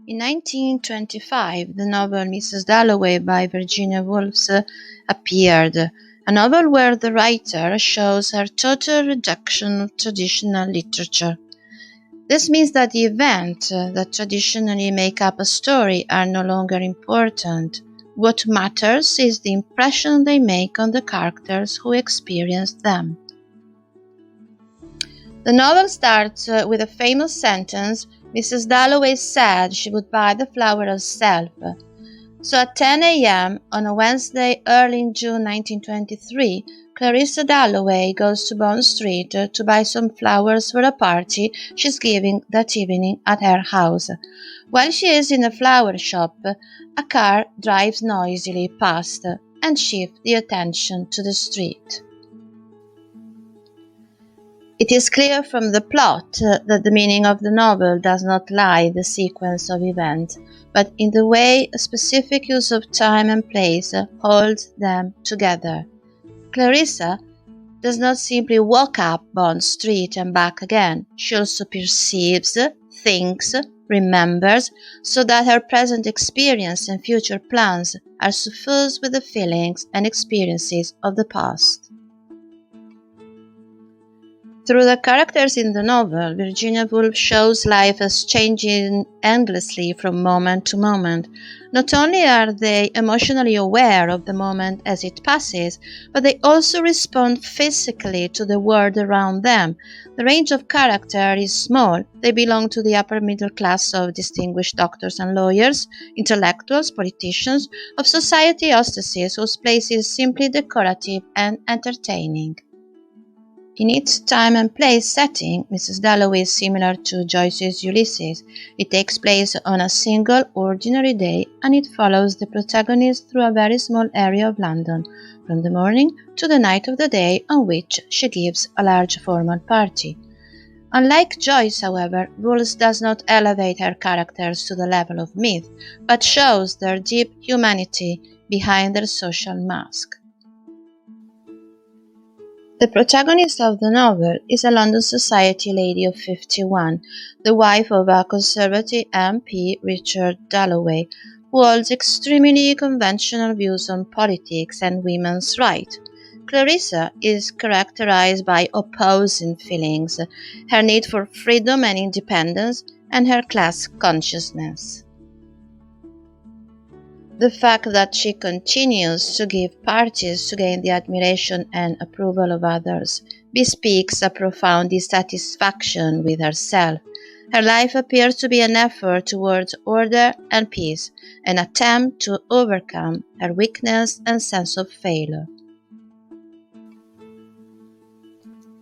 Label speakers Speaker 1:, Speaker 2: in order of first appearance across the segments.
Speaker 1: In 1925, the novel Mrs. Dalloway by Virginia Woolf appeared, a novel where the writer shows her total rejection of traditional literature. This means that the events that traditionally make up a story are no longer important. What matters is the impression they make on the characters who experience them. The novel starts with a famous sentence: Mrs. Dalloway said she would buy the flower herself. So at 10 a.m. on a Wednesday early in June 1923, Clarissa Dalloway goes to Bond Street to buy some flowers for a party she's giving that evening at her house. While she is in a flower shop, a car drives noisily past and shifts the attention to the street. It is clear from the plot that the meaning of the novel does not lie in the sequence of events, but in the way a specific use of time and place holds them together. Clarissa does not simply walk up Bond Street and back again. She also perceives, thinks, remembers, so that her present experience and future plans are suffused with the feelings and experiences of the past. Through the characters in the novel, Virginia Woolf shows life as changing endlessly from moment to moment. Not only are they emotionally aware of the moment as it passes, but they also respond physically to the world around them. The range of character is small. They belong to the upper middle class of distinguished doctors and lawyers, intellectuals, politicians, of society hostesses whose place is simply decorative and entertaining. In its time and place setting, Mrs. Dalloway is similar to Joyce's Ulysses. It takes place on a single, ordinary day, and it follows the protagonist through a very small area of London, from the morning to the night of the day on which she gives a large formal party. Unlike Joyce, however, Woolf does not elevate her characters to the level of myth, but shows their deep humanity behind their social mask. The protagonist of the novel is a London society lady of 51, the wife of a Conservative MP, Richard Dalloway, who holds extremely conventional views on politics and women's rights. Clarissa is characterized by opposing feelings, her need for freedom and independence, and her class consciousness. The fact that she continues to give parties to gain the admiration and approval of others bespeaks a profound dissatisfaction with herself. Her life appears to be an effort towards order and peace, an attempt to overcome her weakness and sense of failure.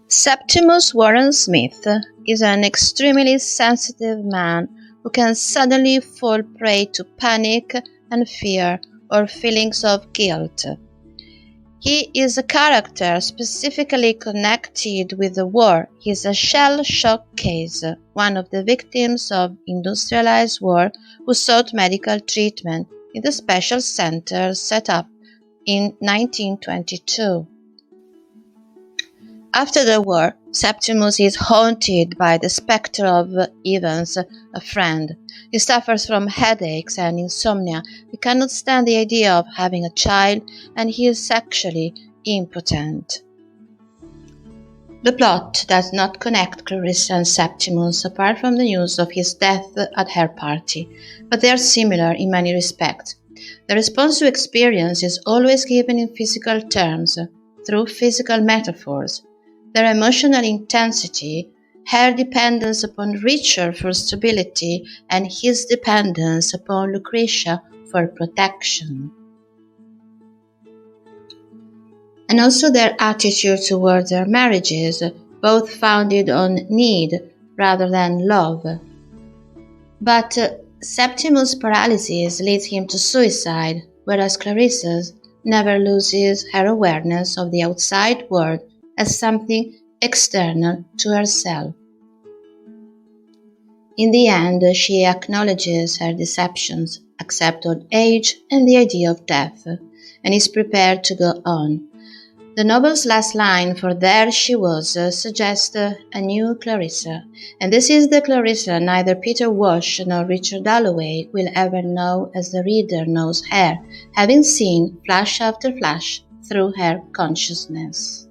Speaker 1: Septimus Warren Smith is an extremely sensitive man who can suddenly fall prey to panic and fear or feelings of guilt. He is a character specifically connected with the war. He is a shell-shock case, one of the victims of industrialized war who sought medical treatment in the special center set up in 1922. After the war, Septimus is haunted by the spectre of Evans, a friend. He suffers from headaches and insomnia. He cannot stand the idea of having a child, and he is sexually impotent. The plot does not connect Clarissa and Septimus apart from the news of his death at her party, but they are similar in many respects. The response to experience is always given in physical terms, through physical metaphors. Their emotional intensity, her dependence upon Richard for stability, and his dependence upon Lucretia for protection. And also their attitude toward their marriages, both founded on need rather than love. But Septimus' paralysis leads him to suicide, whereas Clarissa's never loses her awareness of the outside world as something external to herself. In the end, she acknowledges her deceptions, accepts old age and the idea of death, and is prepared to go on. The novel's last line, "for there she was," suggests a new Clarissa, and this is the Clarissa neither Peter Walsh nor Richard Dalloway will ever know as the reader knows her, having seen flash after flash through her consciousness.